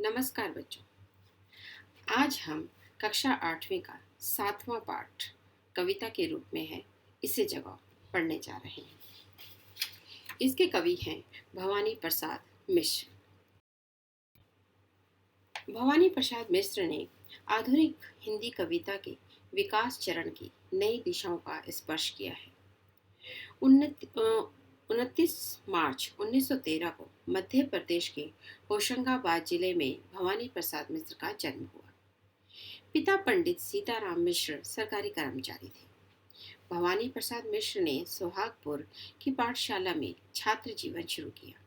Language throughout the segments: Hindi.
नमस्कार बच्चों। आज हम कक्षा 8वीं का 7वां पाठ कविता के रूप में है इसे जगाओ पढ़ने जा रहे हैं। इसके कवि हैं भवानी प्रसाद मिश्र। भवानी प्रसाद मिश्र ने आधुनिक हिंदी कविता के विकास चरण की नई दिशाओं का स्पर्श किया है। 29 मार्च 1913 को मध्य प्रदेश के होशंगाबाद जिले में भवानी प्रसाद मिश्र का जन्म हुआ। पिता पंडित सीताराम मिश्र सरकारी कर्मचारी थे। भवानी प्रसाद मिश्र ने सोहागपुर की पाठशाला में छात्र जीवन शुरू किया।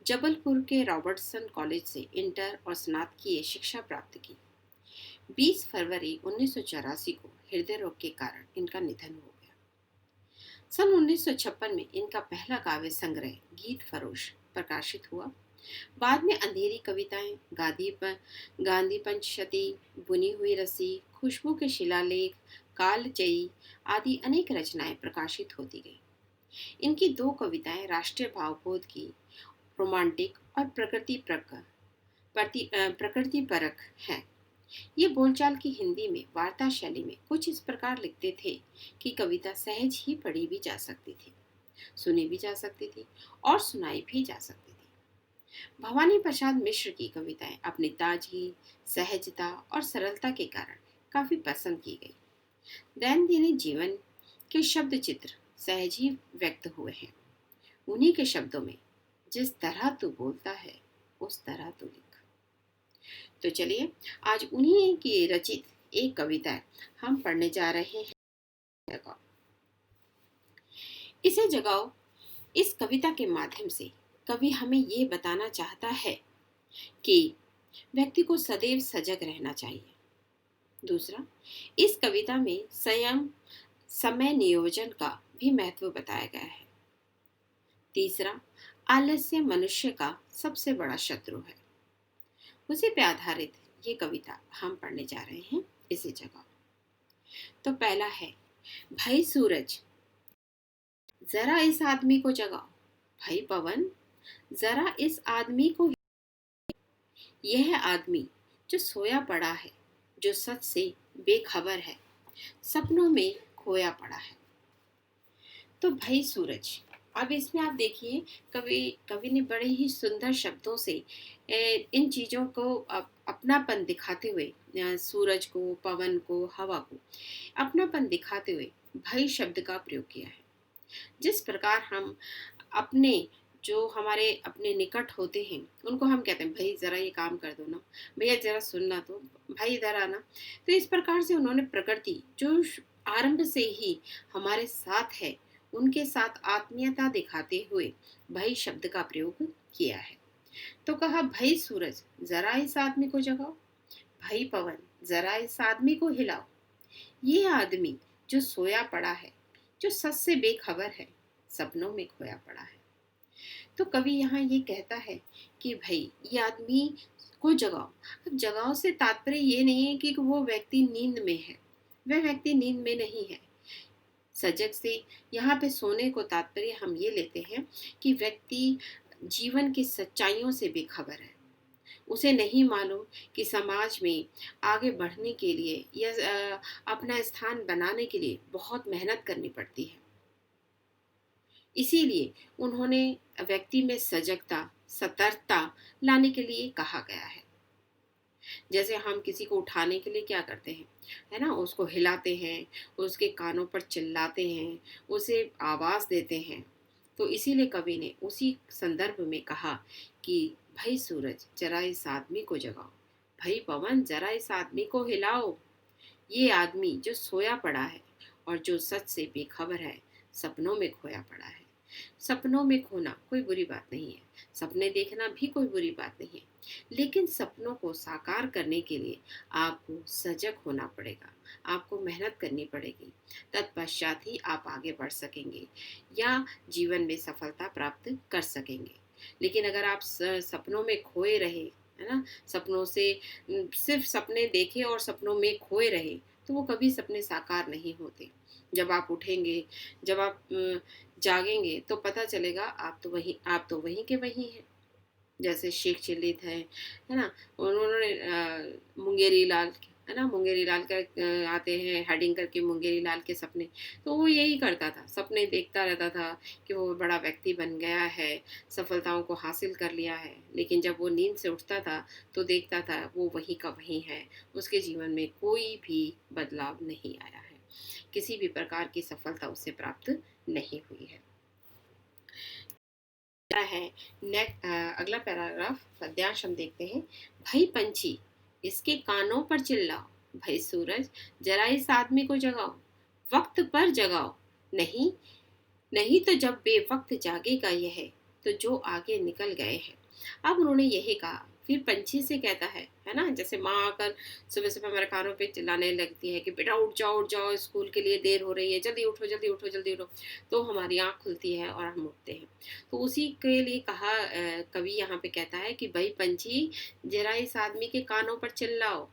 जबलपुर के रॉबर्टसन कॉलेज से इंटर और स्नातकीय शिक्षा प्राप्त की। 20 फरवरी 1984 को हृदय रोग के कारण इनका निधन हो गया। सन 1956 में इनका पहला काव्य संग्रह गीत फरोश प्रकाशित हुआ। बाद में अंधेरी कविताएं, गांधी पंचशती, बुनी हुई रस्सी, खुशबू के शिलालेख, कालजयी आदि अनेक रचनाएं प्रकाशित होती गई। इनकी दो कविताएं राष्ट्रीय भावबोध की रोमांटिक और प्रकृति परक हैं। ये बोलचाल की हिंदी में वार्ता शैली में कुछ इस प्रकार लिखते थे कि कविता सहज ही पढ़ी भी जा सकती थी, सुनी भी जा सकती थी और सुनाई भी जा सकती थी। भवानी प्रसाद मिश्र की कविताएं अपनी ताजगी, सहजता और सरलता के कारण काफी पसंद की गई। दैनंदिन जीवन के शब्द चित्र सहज ही व्यक्त हुए हैं। उन्हीं के शब्दों में जिस तरह तू बोलता है उस तरह तू लिख। तो चलिए आज उन्हीं की रचित एक कविता हम पढ़ने जा रहे हैं। जगाओ। इसे जगाओ इस कविता के माध्यम से कवि हमें ये बताना चाहता है कि व्यक्ति को सदैव सजग रहना चाहिए। दूसरा, इस कविता में संयम, समय नियोजन का भी महत्व बताया गया है। तीसरा, आलस्य मनुष्य का सबसे बड़ा शत्रु है। उसी पे आधारित ये कविता हम पढ़ने जा रहे हैं। इसे जगाओ। तो पहला है, भाई सूरज जरा इस आदमी को जगाओ। भाई पवन जरा इस आदमी को। यह आदमी जो सोया पड़ा है, जो सच से बेखबर है, सपनों में खोया पड़ा है। तो भाई सूरज, अब इसमें आप देखिए कवि ने बड़े ही सुंदर शब्दों से इन चीज़ों को अपनापन दिखाते हुए, सूरज को, पवन को, हवा को अपनापन दिखाते हुए भाई शब्द का प्रयोग किया है। जिस प्रकार हम अपने जो हमारे अपने निकट होते हैं उनको हम कहते हैं, भाई ज़रा ये काम कर दो ना, भैया ज़रा सुनना, तो भाई इधर आना। तो इस प्रकार से उन्होंने प्रकृति जो आरंभ से ही हमारे साथ है उनके साथ आत्मीयता दिखाते हुए भाई शब्द का प्रयोग किया है। तो कहा, भाई सूरज जरा इस आदमी को जगाओ। भाई पवन जरा इस आदमी को हिलाओ। ये आदमी जो सोया पड़ा है, जो सच से बेखबर है, सपनों में खोया पड़ा है। तो कवि यहाँ ये कहता है कि भाई ये आदमी को जगाओ। अब जगाओ से तात्पर्य ये नहीं है कि वो व्यक्ति नींद में है। वह व्यक्ति नींद में नहीं है। सजग से यहाँ पे सोने को तात्पर्य हम ये लेते हैं कि व्यक्ति जीवन की सच्चाइयों से बेखबर है। उसे नहीं मालूम कि समाज में आगे बढ़ने के लिए या अपना स्थान बनाने के लिए बहुत मेहनत करनी पड़ती है। इसीलिए उन्होंने व्यक्ति में सजगता, सतर्कता लाने के लिए कहा गया है। जैसे हम किसी को उठाने के लिए क्या करते हैं, है ना, उसको हिलाते हैं, उसके कानों पर चिल्लाते हैं, उसे आवाज़ देते हैं। तो इसीलिए कवि ने उसी संदर्भ में कहा कि भाई सूरज जरा इस आदमी को जगाओ। भाई पवन जरा इस आदमी को हिलाओ। ये आदमी जो सोया पड़ा है और जो सच से बेखबर है, सपनों में खोया पड़ा है। सपनों में खोना कोई बुरी बात नहीं है, सपने देखना भी कोई बुरी बात नहीं है, लेकिन सपनों को साकार करने के लिए आपको सजग होना पड़ेगा, आपको मेहनत करनी पड़ेगी। तत्पश्चात ही आप आगे बढ़ सकेंगे या जीवन में सफलता प्राप्त कर सकेंगे। लेकिन अगर आप सपनों में खोए रहे, है ना, सपनों से सिर्फ सपने देखे और सपनों में खोए रहे, तो वो कभी सपने साकार नहीं होते। जब आप उठेंगे, जब आप जागेंगे तो पता चलेगा आप तो वहीं के वहीं हैं। जैसे शेख चिल्लित है ना, उन्होंने मुंगेरी लाल, है ना, मुंगेरी लाल का आते हैं हेडिंग करके मुंगेरी लाल के सपने। तो वो यही करता था, सपने देखता रहता था कि वो बड़ा व्यक्ति बन गया है, सफलताओं को हासिल कर लिया है, लेकिन जब वो नींद से उठता था तो देखता था वो वहीं का वहीं है, उसके जीवन में कोई भी बदलाव नहीं आया है, किसी भी प्रकार की सफलता उसे प्राप्त नहीं हुई है। है अगला पैराग्राफ पद्यांश हम देखते हैं। भाई पंछी इसके कानों पर चिल्लाओ, भाई सूरज जरा इस आदमी को जगाओ, वक्त पर जगाओ, नहीं नहीं तो जब बेवक्त जागेगा यह, तो जो आगे निकल गए हैं। अब उन्होंने यही कहा, फिर पंछी से कहता है ना, जैसे माँ आकर सुबह सुबह हमारे कानों पे चिल्लाने लगती है कि बेटा उठ जाओ स्कूल के लिए देर हो रही है, जल्दी उठो जल्दी उठो जल्दी उठो, तो हमारी आँख खुलती है और हम उठते हैं। तो उसी के लिए कहा कवि यहाँ पे कहता है कि भाई पंछी जरा इस आदमी के कानों पर चिल्लाओ,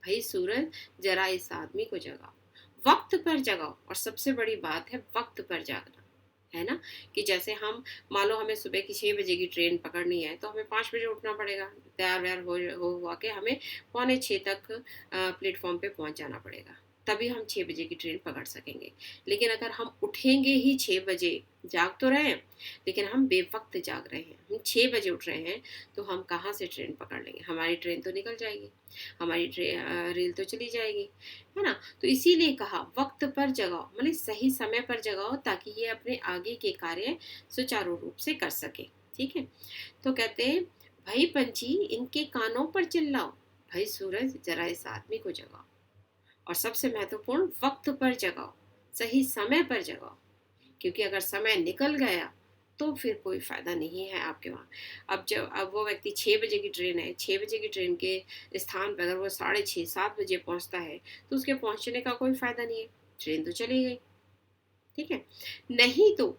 भाई सूरज जरा इस आदमी को जगाओ, वक्त पर जगाओ। और सबसे बड़ी बात है वक्त पर जागना, है ना, कि जैसे हम मान लो हमें सुबह की 6 बजे की ट्रेन पकड़नी है तो हमें 5 बजे उठना पड़ेगा, तैयार व्यार हो हुआ के हमें 5:45 तक प्लेटफॉर्म पे पहुंच जाना पड़ेगा, तभी हम 6 बजे की ट्रेन पकड़ सकेंगे। लेकिन अगर हम उठेंगे ही 6 बजे, जाग तो रहे हैं लेकिन हम बेवक्त जाग रहे हैं, हम 6 बजे उठ रहे हैं, तो हम कहाँ से ट्रेन पकड़ लेंगे, हमारी ट्रेन तो निकल जाएगी, हमारी रेल तो चली जाएगी, है ना। तो इसीलिए कहा वक्त पर जगाओ, मतलब सही समय पर जगाओ ताकि ये अपने आगे के कार्य सुचारू रूप से कर सके। ठीक है, तो कहते हैं भाई पंछी इनके कानों पर चिल्लाओ, भाई सूरज जरा इस आदमी को जगाओ, और सबसे महत्वपूर्ण वक्त पर जगाओ, सही समय पर जगाओ, क्योंकि अगर समय निकल गया तो फिर कोई फायदा नहीं है आपके वहाँ। अब वो व्यक्ति 6 बजे की ट्रेन है, 6 बजे की ट्रेन के स्थान पर अगर वो 6:30-7 बजे पहुँचता है तो उसके पहुँचने का कोई फायदा नहीं है, ट्रेन तो चली गई। ठीक है, नहीं तो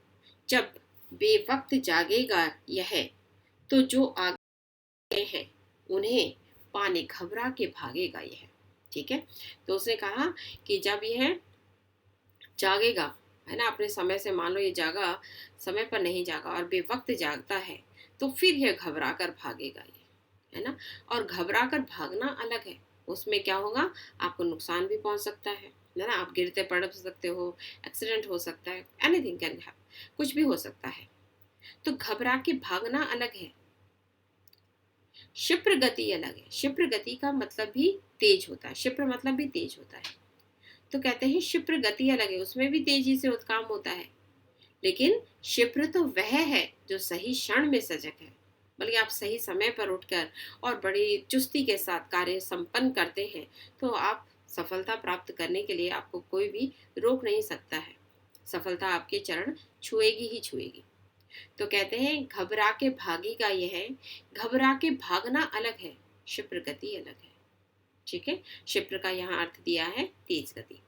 जब बेवक्त जागेगा यह, तो जो आगे हैं उन्हें पाने घबरा के भागेगा यह। ठीक है, तो उसने कहा कि जब यह जागेगा, है ना, अपने समय से, मान लो ये जागा, समय पर नहीं जागा और बेवक्त जागता है, तो फिर यह घबरा कर भागेगा ये, है ना। और घबरा कर भागना अलग है, उसमें क्या होगा, आपको नुकसान भी पहुंच सकता है ना, आप गिरते पड़ सकते हो, एक्सीडेंट हो सकता है, एनीथिंग कैन हैपन, कुछ भी हो सकता है। तो घबरा के भागना अलग है, क्षिप्र गति अलग है। क्षिप्र गति का मतलब भी तेज होता है, क्षिप्र मतलब भी तेज होता है। तो कहते हैं क्षिप्र गति अलग है, उसमें भी तेजी से उत्काम होता है, लेकिन क्षिप्र तो वह है जो सही क्षण में सजग है, बल्कि आप सही समय पर उठकर और बड़ी चुस्ती के साथ कार्य संपन्न करते हैं तो आप सफलता प्राप्त करने के लिए आपको कोई भी रोक नहीं सकता है, सफलता आपके चरण छुएगी ही छुएगी। तो कहते हैं घबरा के भागेगा यह, घबरा के भागना अलग है, क्षिप्र गति अलग है। ठीक है, क्षिप्र का यहाँ अर्थ दिया है तेज गति,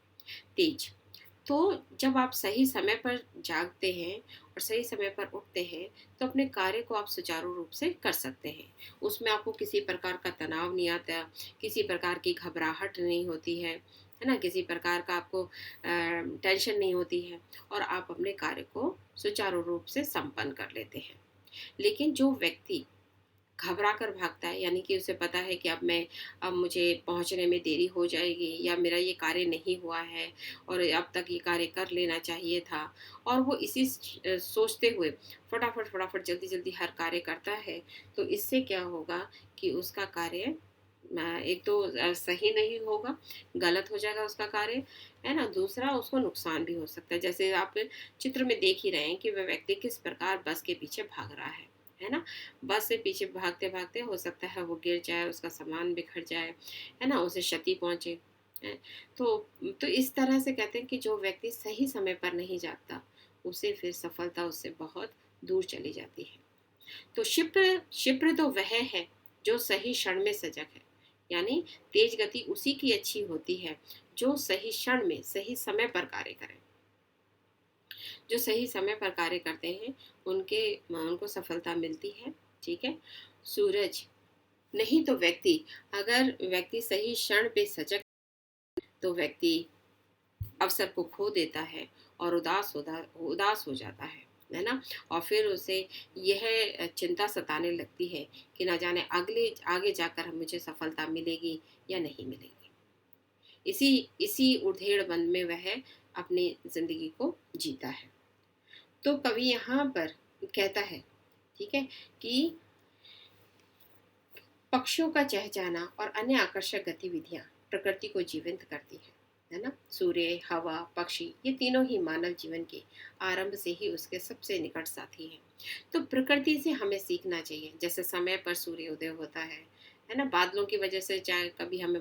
तेज। तो जब आप सही समय पर जागते हैं और सही समय पर उठते हैं तो अपने कार्य को आप सुचारू रूप से कर सकते हैं, उसमें आपको किसी प्रकार का तनाव नहीं आता, किसी प्रकार की घबराहट नहीं होती है ना, किसी प्रकार का आपको टेंशन नहीं होती है, और आप अपने कार्य को सुचारू रूप से संपन्न कर लेते हैं। लेकिन जो व्यक्ति घबरा कर भागता है, यानी कि उसे पता है कि अब मुझे पहुंचने में देरी हो जाएगी, या मेरा ये कार्य नहीं हुआ है और अब तक ये कार्य कर लेना चाहिए था, और वो इसी सोचते हुए फटाफट फटाफट जल्दी जल्दी हर कार्य करता है, तो इससे क्या होगा कि उसका कार्य एक तो सही नहीं होगा, गलत हो जाएगा उसका कार्य, है ना, दूसरा उसको नुकसान भी हो सकता है। जैसे आप चित्र में देख ही रहे हैं कि वह व्यक्ति किस प्रकार बस के पीछे भाग रहा है ना, बस से पीछे भागते भागते हो सकता है वो गिर जाए, उसका सामान बिखर जाए, है ना, उसे क्षति पहुंचे। है। तो तो इस तरह से कहते हैं कि जो व्यक्ति सही समय पर नहीं जागता उसे फिर सफलता उससे बहुत दूर चली जाती है। तो क्षिप्र क्षिप्र तो वह है जो सही क्षण में सजग है, यानी तेज गति उसी की अच्छी होती है जो सही क्षण में सही समय पर कार्य करें, जो सही समय पर कार्य करते हैं उनको सफलता मिलती है। ठीक है, सूरज, नहीं तो अगर व्यक्ति सही क्षण पे सजग तो व्यक्ति अवसर को खो देता है और उदास हो जाता है। है ना। और फिर उसे यह चिंता सताने लगती है कि ना जाने आगे जाकर मुझे सफलता मिलेगी या नहीं मिलेगी। इसी इसी उधेड़-बुन में वह अपनी ज़िंदगी को जीता है। तो कवि यहाँ पर कहता है, ठीक है, कि पक्षियों का चहचहाना और अन्य आकर्षक गतिविधियां प्रकृति को जीवंत करती है ना। सूर्य, हवा, पक्षी, ये तीनों ही मानव जीवन के आरंभ से ही उसके सबसे निकट साथी हैं। तो प्रकृति से हमें सीखना चाहिए। जैसे समय पर सूर्योदय होता है ना। बादलों की वजह से चाहे कभी हमें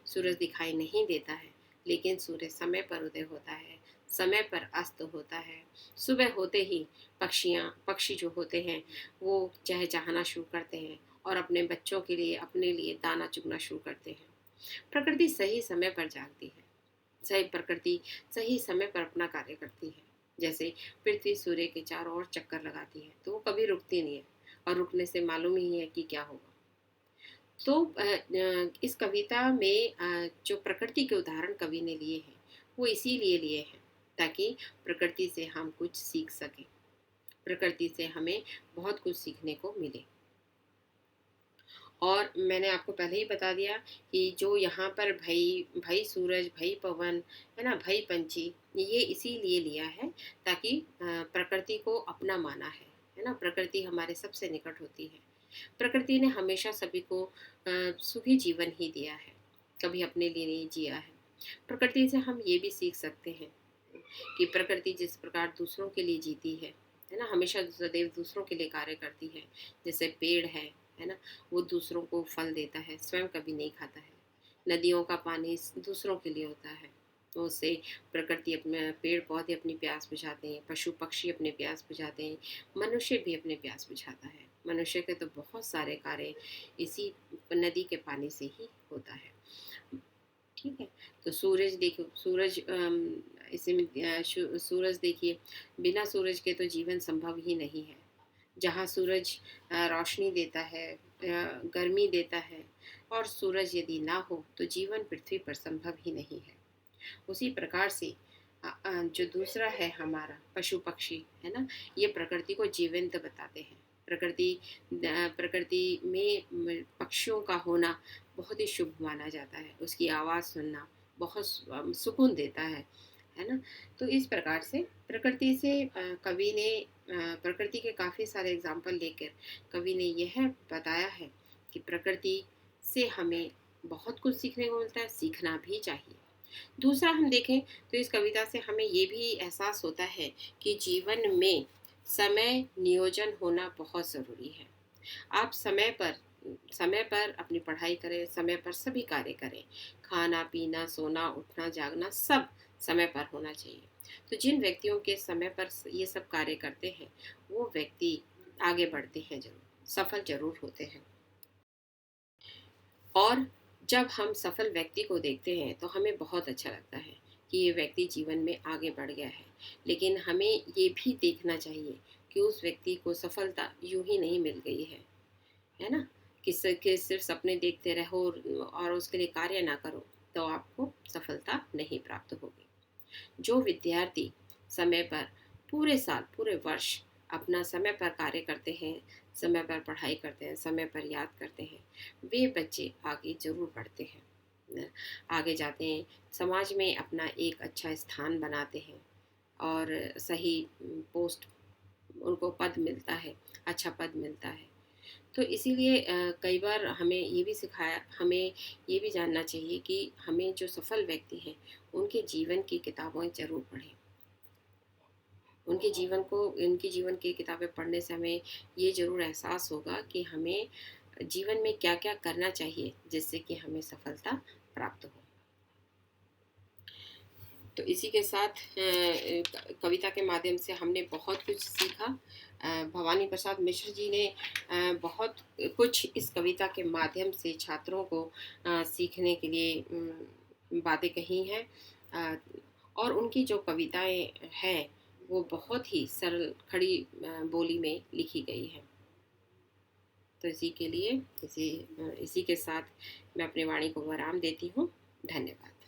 सूरज दिखाई नहीं देता है, लेकिन सूर्य समय पर उदय होता है, समय पर अस्त होता है। सुबह होते ही पक्षी जो होते हैं वो चहचहाना शुरू करते हैं और अपने बच्चों के लिए, अपने लिए दाना चुगना शुरू करते हैं। प्रकृति सही समय पर जागती है। प्रकृति सही समय पर अपना कार्य करती है। जैसे पृथ्वी सूर्य के चारों ओर चक्कर लगाती है, तो वो कभी रुकती नहीं है, और रुकने से मालूम ही है कि क्या होगा। तो इस कविता में जो प्रकृति के उदाहरण कवि ने लिए हैं, वो इसीलिए लिए हैं ताकि प्रकृति से हम कुछ सीख सकें, प्रकृति से हमें बहुत कुछ सीखने को मिले। और मैंने आपको पहले ही बता दिया कि जो यहाँ पर भई सूरज, भई पवन, है ना, भई पंछी, ये इसीलिए लिया है ताकि प्रकृति को अपना माना है ना। प्रकृति हमारे सबसे निकट होती है। प्रकृति ने हमेशा सभी को सुखी जीवन ही दिया है, कभी अपने लिए नहीं जिया है। प्रकृति से हम ये भी सीख सकते हैं कि प्रकृति जिस प्रकार दूसरों के लिए जीती है ना, हमेशा सदैव दूसरों के लिए कार्य करती है। जैसे पेड़ है ना, वो दूसरों को फल देता है, स्वयं कभी नहीं खाता है। नदियों का पानी दूसरों के लिए होता है, तो उससे प्रकृति, अपने पेड़ पौधे अपनी प्यास बुझाते हैं, पशु पक्षी अपने प्यास बुझाते हैं, मनुष्य भी अपने प्यास बुझाता है। मनुष्य के तो बहुत सारे कार्य इसी नदी के पानी से ही होता है। ठीक है। तो सूरज देखो, इसी में सूरज देखिए, बिना सूरज के तो जीवन संभव ही नहीं है। जहाँ सूरज रोशनी देता है, गर्मी देता है, और सूरज यदि ना हो तो जीवन पृथ्वी पर संभव ही नहीं है। उसी प्रकार से जो दूसरा है हमारा पशु पक्षी, है ना, ये प्रकृति को जीवंत बताते हैं। प्रकृति में पक्षियों का होना बहुत ही शुभ माना जाता है। उसकी आवाज़ सुनना बहुत सुकून देता है ना। तो इस प्रकार से प्रकृति से कवि ने प्रकृति के काफ़ी सारे एग्जाम्पल लेकर कवि ने यह बताया है कि प्रकृति से हमें बहुत कुछ सीखने को मिलता है, सीखना भी चाहिए। दूसरा हम देखें तो इस कविता से हमें ये भी एहसास होता है कि जीवन में समय नियोजन होना बहुत ज़रूरी है। आप समय पर अपनी पढ़ाई करें, समय पर सभी कार्य करें। खाना पीना, सोना उठना जागना सब समय पर होना चाहिए। तो जिन व्यक्तियों के समय पर ये सब कार्य करते हैं, वो व्यक्ति आगे बढ़ते हैं, जरूर सफल जरूर होते हैं। और जब हम सफल व्यक्ति को देखते हैं तो हमें बहुत अच्छा लगता है कि ये व्यक्ति जीवन में आगे बढ़ गया है। लेकिन हमें ये भी देखना चाहिए कि उस व्यक्ति को सफलता यूं ही नहीं मिल गई है ना। कि सिर्फ सपने देखते रहो और उसके लिए कार्य ना करो तो आपको सफलता नहीं प्राप्त होगी। जो विद्यार्थी समय पर पूरे साल, पूरे वर्ष अपना समय पर कार्य करते हैं, समय पर पढ़ाई करते हैं, समय पर याद करते हैं, वे बच्चे आगे ज़रूर बढ़ते हैं, आगे जाते हैं, समाज में अपना एक अच्छा स्थान बनाते हैं और सही पोस्ट, उनको पद मिलता है, अच्छा पद मिलता है। तो इसीलिए कई बार हमें ये भी जानना चाहिए कि हमें जो सफल व्यक्ति हैं उनके जीवन की किताबें ज़रूर पढ़ें। उनके जीवन की किताबें पढ़ने से हमें ये ज़रूर एहसास होगा कि हमें जीवन में क्या क्या करना चाहिए जिससे कि हमें सफलता प्राप्त हो। तो इसी के साथ कविता के माध्यम से हमने बहुत कुछ सीखा। भवानी प्रसाद मिश्र जी ने बहुत कुछ इस कविता के माध्यम से छात्रों को सीखने के लिए बातें कही हैं, और उनकी जो कविताएं हैं वो बहुत ही सरल खड़ी बोली में लिखी गई है। तो इसी के साथ मैं अपनी वाणी को विराम देती हूँ। धन्यवाद।